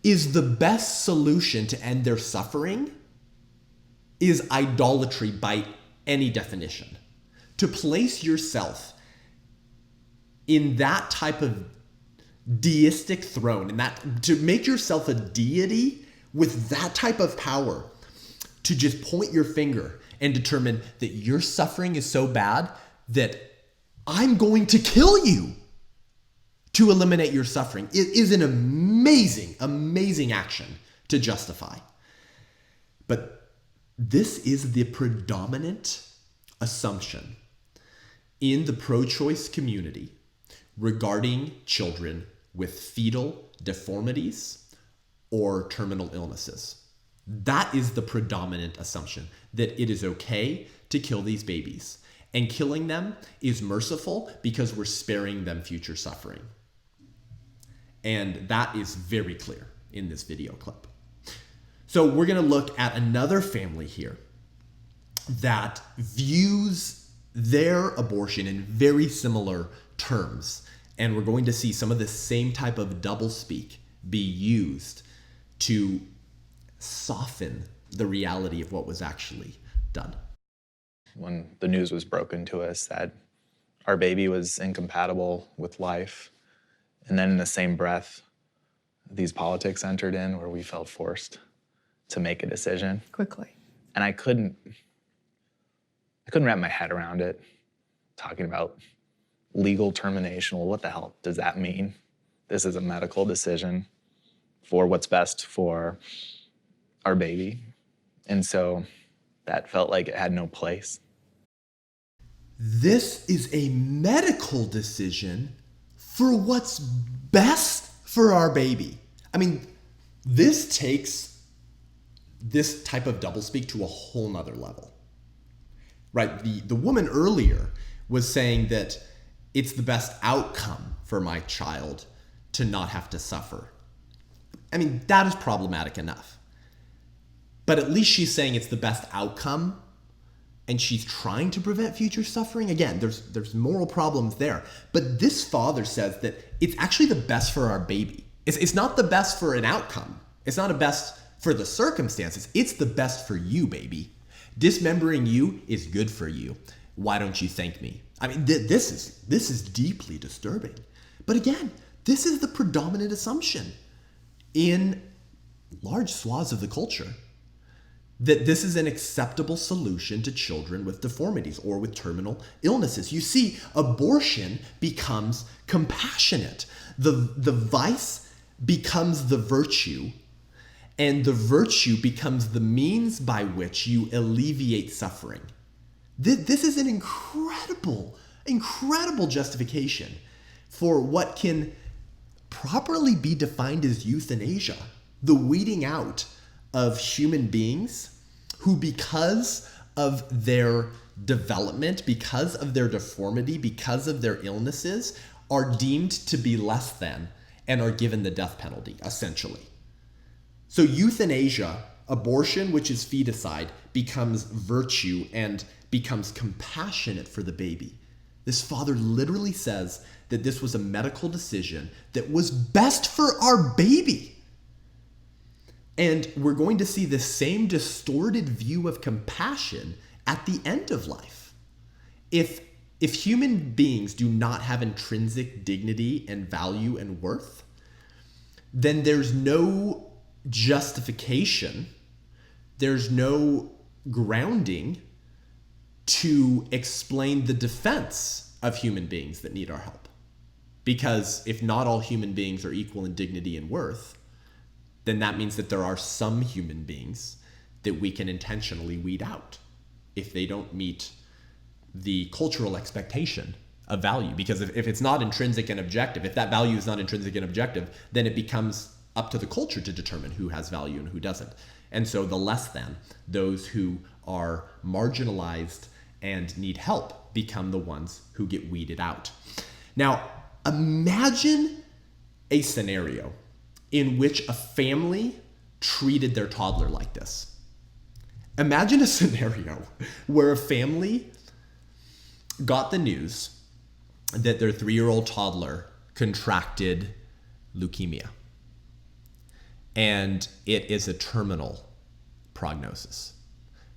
is the best solution to end their suffering is idolatry by any definition. To place yourself in that type of deistic throne, and that to make yourself a deity with that type of power, to just point your finger and determine that your suffering is so bad that I'm going to kill you to eliminate your suffering. It is an amazing, amazing action to justify. But this is the predominant assumption in the pro-choice community regarding children with fetal deformities or terminal illnesses. That is the predominant assumption, that it is okay to kill these babies. And killing them is merciful because we're sparing them future suffering. And that is very clear in this video clip. So we're going to look at another family here that views their abortion in very similar terms. And we're going to see some of the same type of doublespeak be used to soften the reality of what was actually done. When the news was broken to us that our baby was incompatible with life, and then in the same breath, these politics entered in where we felt forced to make a decision. Quickly. And I couldn't wrap my head around it, talking about legal termination. Well, what the hell does that mean? This is a medical decision for what's best for our baby. And so that felt like it had no place. This is a medical decision for what's best for our baby. I mean, this takes this type of doublespeak to a whole nother level, right? The woman earlier was saying that it's the best outcome for my child to not have to suffer. I mean, that is problematic enough. But at least she's saying it's the best outcome and she's trying to prevent future suffering. Again, there's moral problems there. But this father says that it's actually the best for our baby. It's not the best for an outcome. It's not the best for the circumstances. It's the best for you, baby. Dismembering you is good for you. Why don't you thank me? I mean, this is deeply disturbing. But again, this is the predominant assumption in large swaths of the culture, that this is an acceptable solution to children with deformities or with terminal illnesses. You see, abortion becomes compassionate. The vice becomes the virtue, and the virtue becomes the means by which you alleviate suffering. This is an incredible justification for what can properly be defined as euthanasia, the weeding out of human beings who, because of their development, because of their deformity, because of their illnesses, are deemed to be less than and are given the death penalty, essentially. So euthanasia, abortion, which is feticide, becomes virtue and becomes compassionate for the baby. This father literally says that this was a medical decision that was best for our baby. And we're going to see the same distorted view of compassion at the end of life. If human beings do not have intrinsic dignity and value and worth, then there's no justification, there's no grounding to explain the defense of human beings that need our help. Because if not all human beings are equal in dignity and worth, then that means that there are some human beings that we can intentionally weed out if they don't meet the cultural expectation of value. Because if it's not intrinsic and objective, if that value is not intrinsic and objective, then it becomes up to the culture to determine who has value and who doesn't. And so the less than, those who are marginalized and need help, become the ones who get weeded out. Now, imagine a scenario in which a family treated their toddler like this. Imagine a scenario where a family got the news that their 3-year-old toddler contracted leukemia. And it is a terminal prognosis.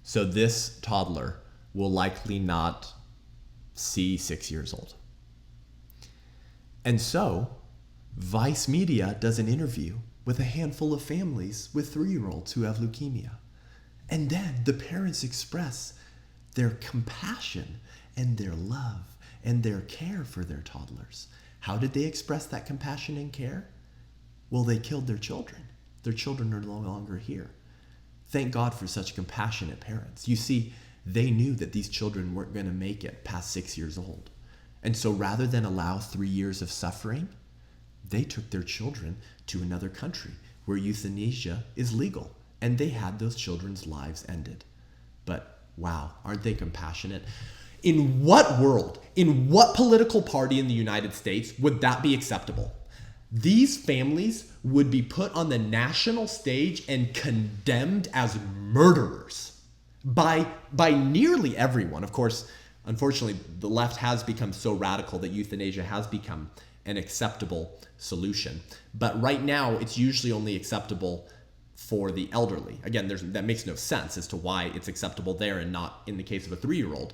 So this toddler will likely not see 6 years old. And so Vice Media does an interview with a handful of families with 3-year-olds who have leukemia. And then the parents express their compassion and their love and their care for their toddlers. How did they express that compassion and care? Well, they killed their children. Their children are no longer here. Thank God for such compassionate parents. You see, they knew that these children weren't going to make it past 6 years old. And so rather than allow 3 years of suffering, they took their children to another country where euthanasia is legal, and they had those children's lives ended. But wow, aren't they compassionate? In what world, in what political party in the United States would that be acceptable? These families would be put on the national stage and condemned as murderers by nearly everyone. Of course, unfortunately, the left has become so radical that euthanasia has become an acceptable solution. But right now, it's usually only acceptable for the elderly. Again, that makes no sense as to why it's acceptable there and not in the case of a 3-year-old.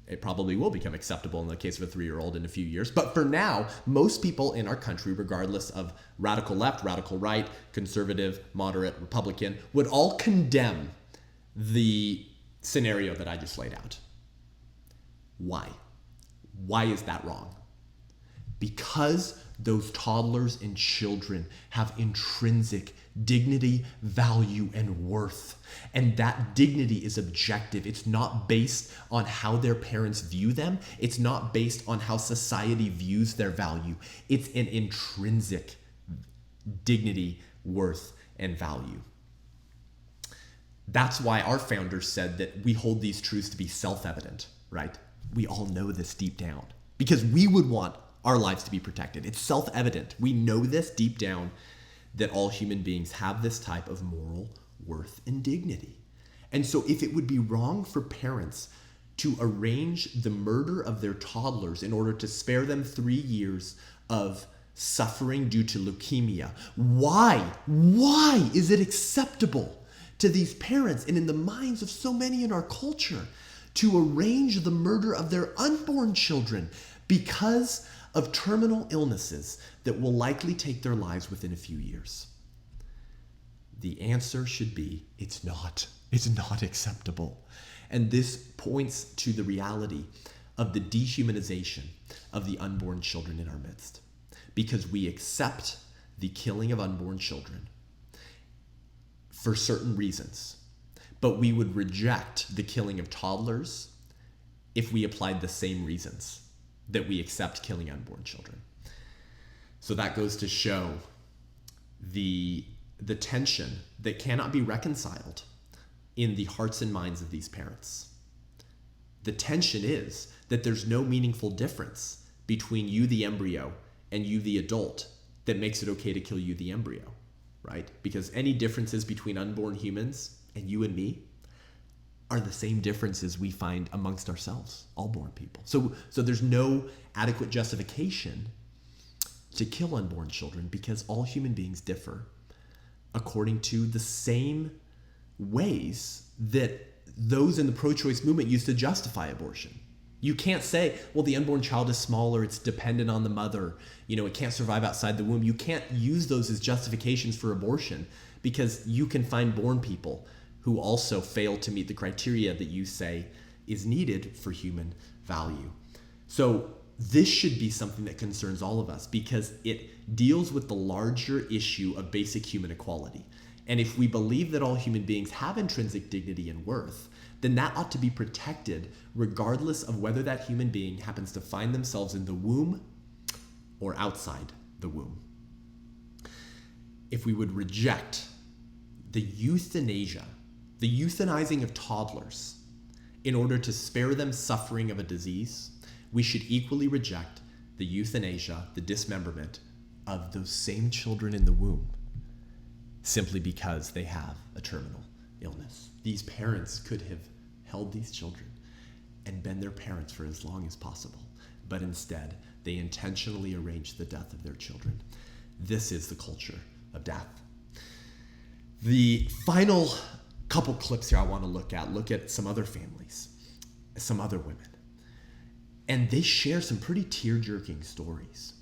It probably will become acceptable in the case of a 3-year-old in a few years. But for now, most people in our country, regardless of radical left, radical right, conservative, moderate, Republican, would all condemn the scenario that I just laid out. Why? Why is that wrong? Because those toddlers and children have intrinsic dignity, value, and worth. And that dignity is objective. It's not based on how their parents view them. It's not based on how society views their value. It's an intrinsic dignity, worth, and value. That's why our founders said that we hold these truths to be self-evident, right? We all know this deep down because we would want our lives to be protected. It's self-evident. We know this deep down that all human beings have this type of moral worth and dignity. And so if it would be wrong for parents to arrange the murder of their toddlers in order to spare them 3 years of suffering due to leukemia, why is it acceptable to these parents and in the minds of so many in our culture to arrange the murder of their unborn children because of terminal illnesses that will likely take their lives within a few years? The answer should be, it's not acceptable. And this points to the reality of the dehumanization of the unborn children in our midst, because we accept the killing of unborn children for certain reasons, but we would reject the killing of toddlers if we applied the same reasons that we accept killing unborn children. So that goes to show the tension that cannot be reconciled in the hearts and minds of these parents. The tension is that there's no meaningful difference between you, the embryo, and you, the adult, that makes it okay to kill you, the embryo, right? Because any differences between unborn humans and you and me are the same differences we find amongst ourselves, all born people. So there's no adequate justification to kill unborn children because all human beings differ according to the same ways that those in the pro-choice movement used to justify abortion. You can't say, well, the unborn child is smaller, it's dependent on the mother, it can't survive outside the womb. You can't use those as justifications for abortion because you can find born people who also fail to meet the criteria that you say is needed for human value. So this should be something that concerns all of us because it deals with the larger issue of basic human equality. And if we believe that all human beings have intrinsic dignity and worth, then that ought to be protected regardless of whether that human being happens to find themselves in the womb or outside the womb. If we would reject the euthanasia, the euthanizing of toddlers in order to spare them suffering of a disease, we should equally reject the euthanasia, the dismemberment of those same children in the womb simply because they have a terminal illness. These parents could have held these children and been their parents for as long as possible, but instead they intentionally arranged the death of their children. This is the culture of death. The final couple clips here I want to look at some other families, some other women, and they share some pretty tear-jerking stories.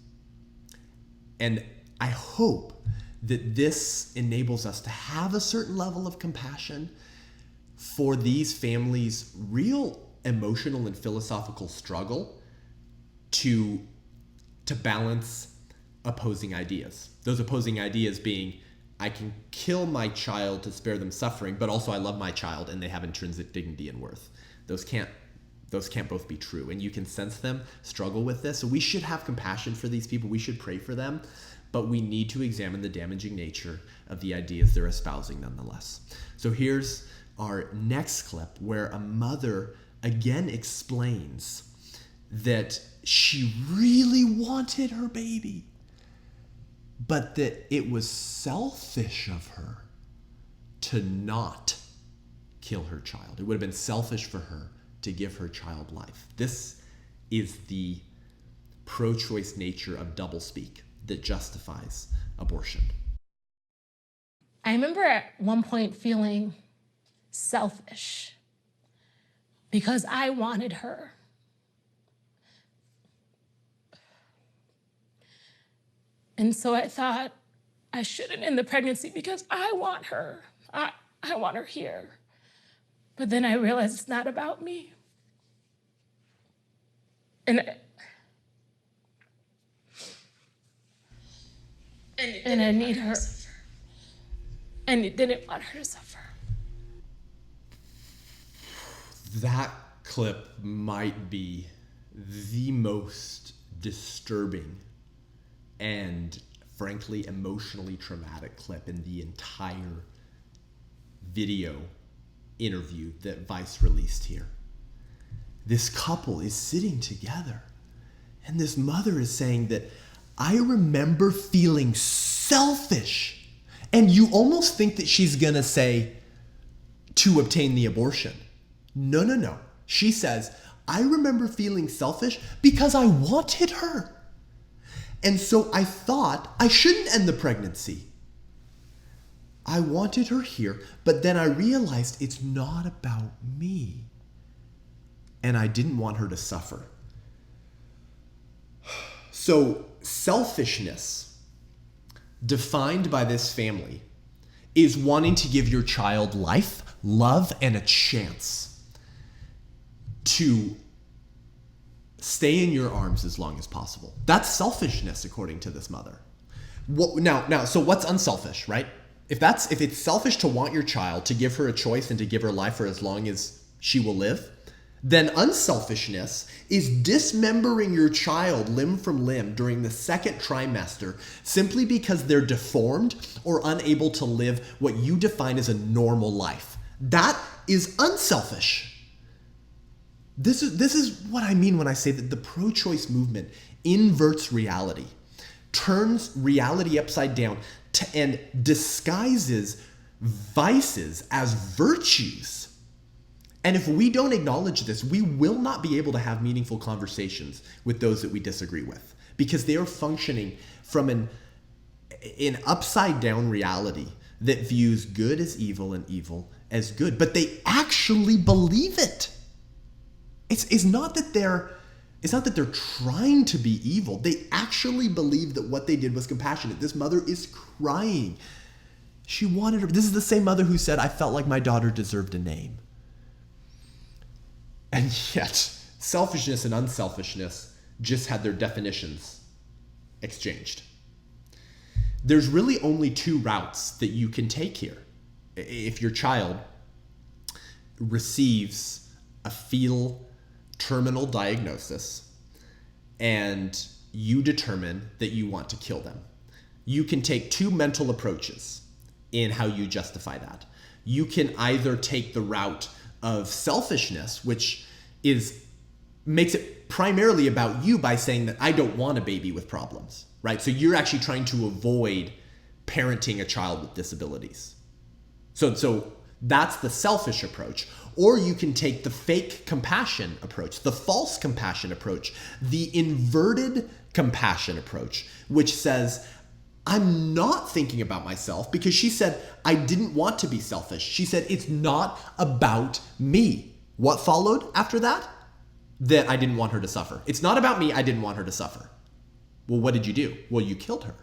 And I hope that this enables us to have a certain level of compassion for these families' real emotional and philosophical struggle to balance opposing ideas. Those opposing ideas being, I can kill my child to spare them suffering, but also I love my child and they have intrinsic dignity and worth. Those can't both be true. And you can sense them struggle with this. So we should have compassion for these people. We should pray for them. But we need to examine the damaging nature of the ideas they're espousing nonetheless. So here's our next clip where a mother again explains that she really wanted her baby, but that it was selfish of her to not kill her child. It would have been selfish for her to give her child life. This is the pro-choice nature of doublespeak that justifies abortion. I remember at one point feeling selfish because I wanted her. And so I thought I shouldn't end the pregnancy because I want her. I want her here. But then I realized it's not about me. And I need her. And I didn't want her to suffer. That clip might be the most disturbing and frankly emotionally traumatic clip in the entire video interview that Vice released here. This couple is sitting together and this mother is saying that I remember feeling selfish. And you almost think that she's gonna say to obtain the abortion. No, no, no. She says, I remember feeling selfish because I wanted her. And so I thought I shouldn't end the pregnancy. I wanted her here, but then I realized it's not about me. And I didn't want her to suffer. So selfishness, defined by this family, is wanting to give your child life, love, and a chance to stay in your arms as long as possible. That's selfishness, according to this mother. So what's unselfish, right? If it's selfish to want your child, to give her a choice and to give her life for as long as she will live, then unselfishness is dismembering your child limb from limb during the second trimester simply because they're deformed or unable to live what you define as a normal life. That is unselfish. This is what I mean when I say that the pro-choice movement inverts reality, turns reality upside down, and disguises vices as virtues. And if we don't acknowledge this, we will not be able to have meaningful conversations with those that we disagree with, because they are functioning from an upside down reality that views good as evil and evil as good. But they actually believe it. It's not that they're trying to be evil. They actually believe that what they did was compassionate. This mother is crying. She wanted her. This is the same mother who said, I felt like my daughter deserved a name. And yet, selfishness and unselfishness just had their definitions exchanged. There's really only two routes that you can take here. If your child receives a fetal terminal diagnosis and you determine that you want to kill them, you can take two mental approaches in how you justify that. You can either take the route of selfishness, which makes it primarily about you by saying that I don't want a baby with problems, right? So you're actually trying to avoid parenting a child with disabilities. So that's the selfish approach. Or you can take the fake compassion approach, the false compassion approach, the inverted compassion approach, which says, I'm not thinking about myself, because she said, I didn't want to be selfish. She said, it's not about me. What followed after that? That I didn't want her to suffer. It's not about me. I didn't want her to suffer. Well, what did you do? Well, you killed her.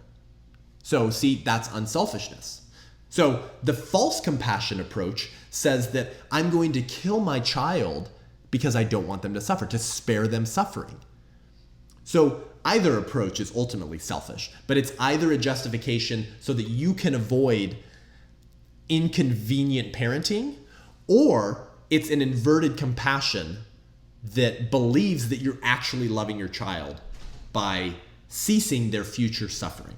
So see, that's unselfishness. So the false compassion approach says that I'm going to kill my child because I don't want them to suffer, to spare them suffering. So either approach is ultimately selfish, but it's either a justification so that you can avoid inconvenient parenting, or it's an inverted compassion that believes that you're actually loving your child by ceasing their future suffering.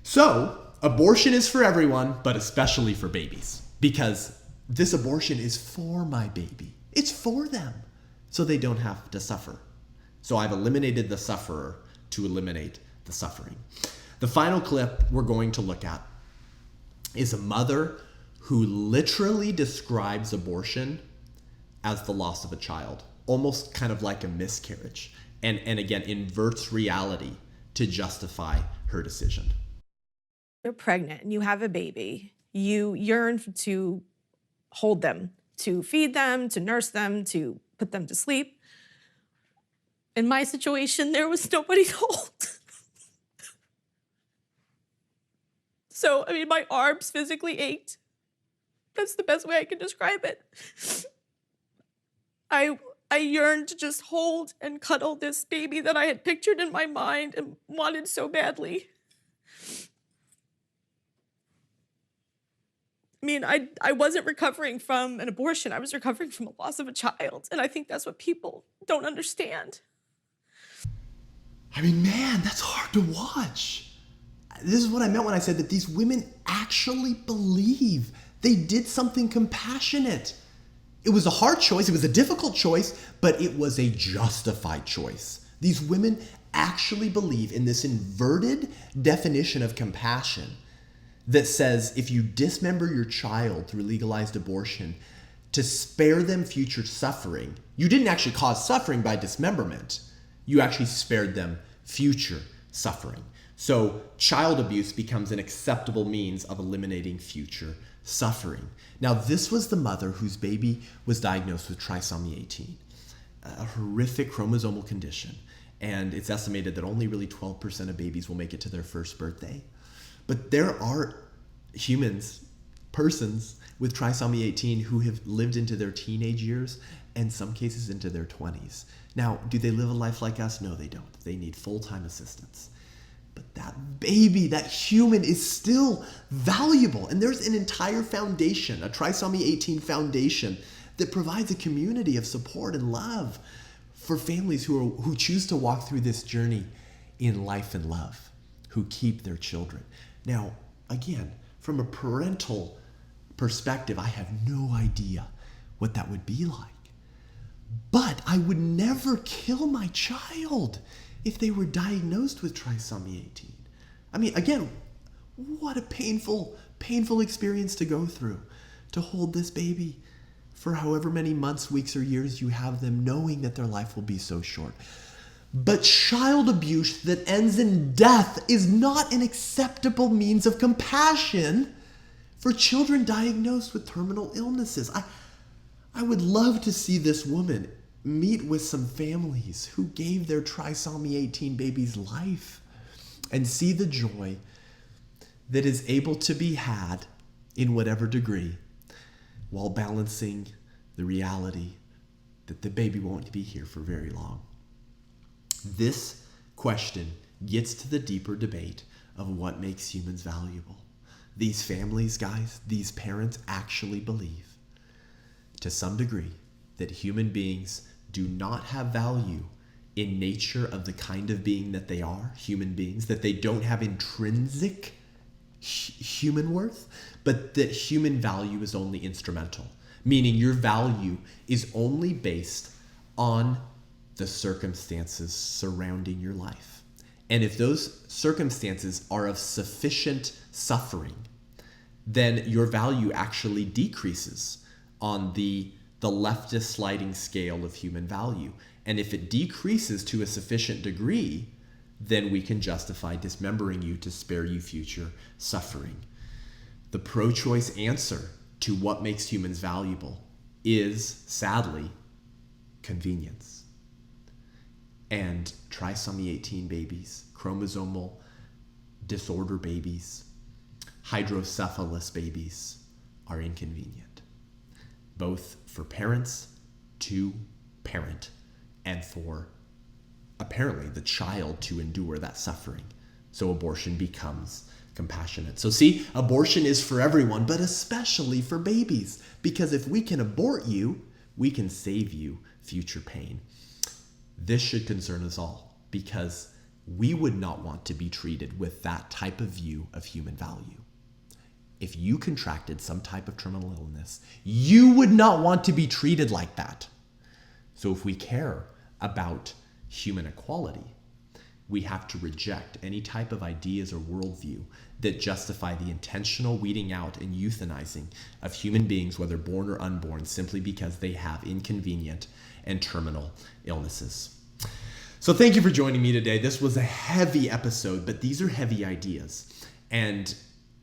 So abortion is for everyone, but especially for babies, because this abortion is for my baby. It's for them, so they don't have to suffer. So I've eliminated the sufferer to eliminate the suffering. The final clip we're going to look at is a mother who literally describes abortion as the loss of a child, almost kind of like a miscarriage, and again, inverts reality to justify her decision. You're pregnant and you have a baby. You yearn to hold them, to feed them, to nurse them, to put them to sleep. In my situation, there was nobody to hold. So, my arms physically ached. That's the best way I can describe it. I yearned to just hold and cuddle this baby that I had pictured in my mind and wanted so badly. I wasn't recovering from an abortion. I was recovering from a loss of a child. And I think that's what people don't understand. Man, that's hard to watch. This is what I meant when I said that these women actually believe they did something compassionate. It was a hard choice. It was a difficult choice, but it was a justified choice. These women actually believe in this inverted definition of compassion that says if you dismember your child through legalized abortion to spare them future suffering, you didn't actually cause suffering by dismemberment. You actually spared them future suffering. So child abuse becomes an acceptable means of eliminating future suffering. Now, this was the mother whose baby was diagnosed with trisomy 18, a horrific chromosomal condition. And it's estimated that only really 12% of babies will make it to their first birthday. But there are persons with trisomy 18 who have lived into their teenage years and some cases into their 20s. Now, do they live a life like us? No, they don't. They need full-time assistance. But that baby, that human is still valuable. And there's an entire foundation, a trisomy 18 foundation, that provides a community of support and love for families who choose to walk through this journey in life and love, who keep their children. Now, again, from a parental perspective, I have no idea what that would be like. But I would never kill my child if they were diagnosed with trisomy 18. I mean, again, what a painful experience to go through, to hold this baby for however many months, weeks, or years you have them, knowing that their life will be so short. But child abuse that ends in death is not an acceptable means of compassion for children diagnosed with terminal illnesses. I would love to see this woman meet with some families who gave their trisomy 18 babies life and see the joy that is able to be had in whatever degree while balancing the reality that the baby won't be here for very long. This question gets to the deeper debate of what makes humans valuable. These families, guys, these parents actually believe to some degree that human beings do not have value in nature of the kind of being that they are, human beings, that they don't have intrinsic human worth, but that human value is only instrumental, meaning your value is only based on the circumstances surrounding your life. And if those circumstances are of sufficient suffering, then your value actually decreases on the leftist sliding scale of human value. And if it decreases to a sufficient degree, then we can justify dismembering you to spare you future suffering. The pro-choice answer to what makes humans valuable is, sadly, convenience. And trisomy 18 babies, chromosomal disorder babies, hydrocephalus babies are inconvenient, both for parents to parent and for apparently the child to endure that suffering. So abortion becomes compassionate. So see, abortion is for everyone, but especially for babies, because if we can abort you, we can save you future pain. This should concern us all, because we would not want to be treated with that type of view of human value. If you contracted some type of terminal illness, you would not want to be treated like that. So if we care about human equality, we have to reject any type of ideas or worldview that justify the intentional weeding out and euthanizing of human beings, whether born or unborn, simply because they have inconvenient and terminal illnesses. So thank you for joining me today. This was a heavy episode, but these are heavy ideas. And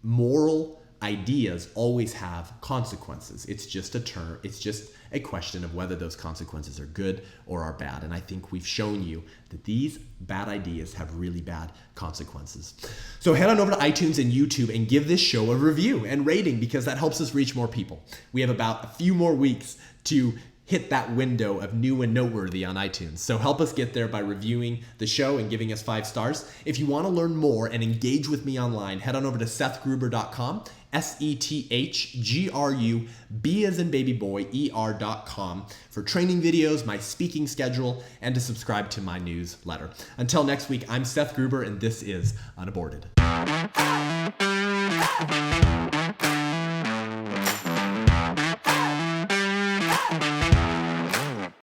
moral ideas always have consequences. It's just a term, it's just a question of whether those consequences are good or are bad. And I think we've shown you that these bad ideas have really bad consequences. So head on over to iTunes and YouTube and give this show a review and rating, because that helps us reach more people. We have about a few more weeks to hit that window of new and noteworthy on iTunes. So help us get there by reviewing the show and giving us 5 stars. If you want to learn more and engage with me online, head on over to SethGruber.com, SethGruB as in baby boy, ER.com for training videos, my speaking schedule, and to subscribe to my newsletter. Until next week, I'm Seth Gruber, and this is UnAborted.